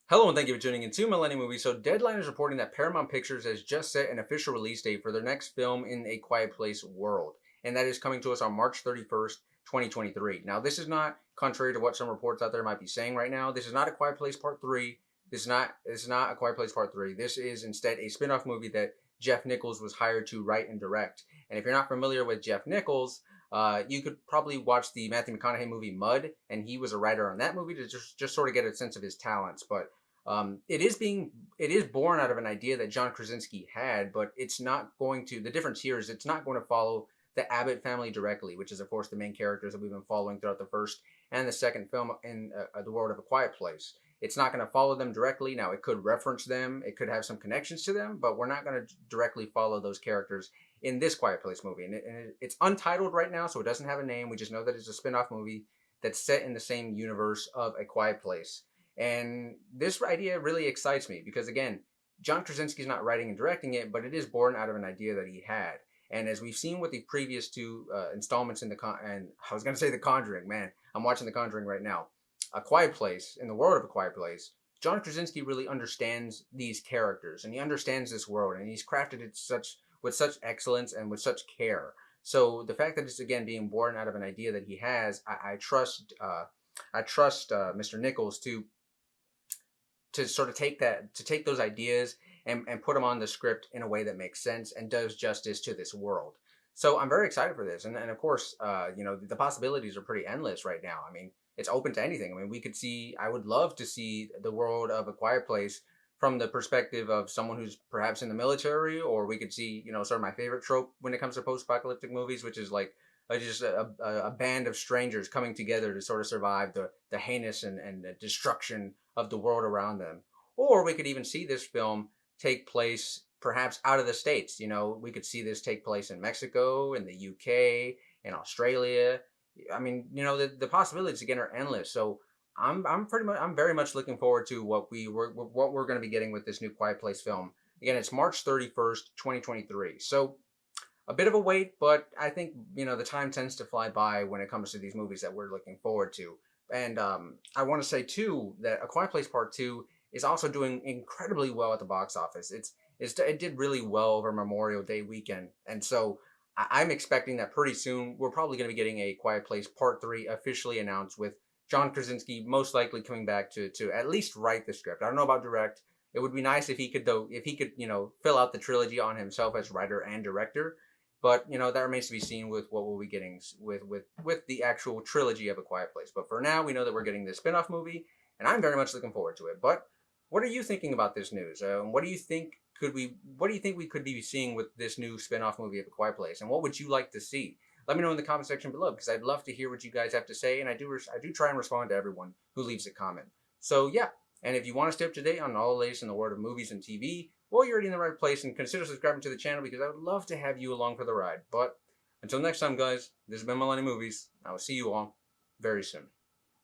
Hello and thank you for tuning in to Millennium Movies. So Deadline is reporting that Paramount Pictures has just set an official release date for their next film in A Quiet Place world. And that is coming to us on March 31st, 2023. Now, this is not contrary to what some reports out there might be saying right now. This is not A Quiet Place Part 3. This is not A Quiet Place Part 3. This is instead a spin-off movie that Jeff Nichols was hired to write and direct. And if you're not familiar with Jeff Nichols, you could probably watch the Matthew McConaughey movie Mud, and he was a writer on that movie to just sort of get a sense of his talents. But it is born out of an idea that John Krasinski had, but it's not going to. The difference here is it's not going to follow the Abbott family directly, which is of course the main characters that we've been following throughout the first and the second film in the world of A Quiet Place. It's not going to follow them directly. Now it could reference them, it could have some connections to them, but we're not going to directly follow those characters in this Quiet Place movie. It's untitled right now, so it doesn't have a name. We just know that it's a spin-off movie that's set in the same universe of A Quiet Place. And this idea really excites me because, again, John Krasinski's not writing and directing it, but it is born out of an idea that he had. And as we've seen with the previous two installments and I was going to say The Conjuring, man, I'm watching The Conjuring right now. A Quiet Place, in the world of A Quiet Place, John Krasinski really understands these characters and he understands this world and he's crafted it with such excellence and with such care. So the fact that it's again being born out of an idea that he has, I trust Mr. Nichols to sort of take those ideas and put them on the script in a way that makes sense and does justice to this world. So I'm very excited for this, and of course, the possibilities are pretty endless right now. I mean, it's open to anything. I mean, we could see. I would love to see the world of A Quiet Place from the perspective of someone who's perhaps in the military, or we could see, sort of my favorite trope when it comes to post-apocalyptic movies, which is like just a band of strangers coming together to sort of survive the heinous and the destruction of the world around them. Or we could even see this film take place perhaps out of the States. We could see this take place in Mexico, in the UK, in Australia. I mean, the possibilities again are endless. So I'm very much looking forward to what we're going to be getting with this new Quiet Place film. Again, it's March 31st, 2023. So a bit of a wait, but I think, the time tends to fly by when it comes to these movies that we're looking forward to. And I want to say, too, that A Quiet Place Part 2 is also doing incredibly well at the box office. It did really well over Memorial Day weekend. And so I'm expecting that pretty soon we're probably going to be getting A Quiet Place Part 3 officially announced with John Krasinski most likely coming back to at least write the script. I don't know about direct. It would be nice if he could, fill out the trilogy on himself as writer and director. But that remains to be seen with what we'll be getting with the actual trilogy of A Quiet Place. But for now, we know that we're getting this spin-off movie, and I'm very much looking forward to it. But what are you thinking about this news? What do you think we could be seeing with this new spin-off movie of A Quiet Place? And what would you like to see? Let me know in the comment section below because I'd love to hear what you guys have to say, and I do try and respond to everyone who leaves a comment. So yeah, and if you want to stay up to date on all the latest in the world of movies and TV, well, you're already in the right place, and consider subscribing to the channel because I would love to have you along for the ride. But until next time, guys, this has been Millennium Movies. I will see you all very soon.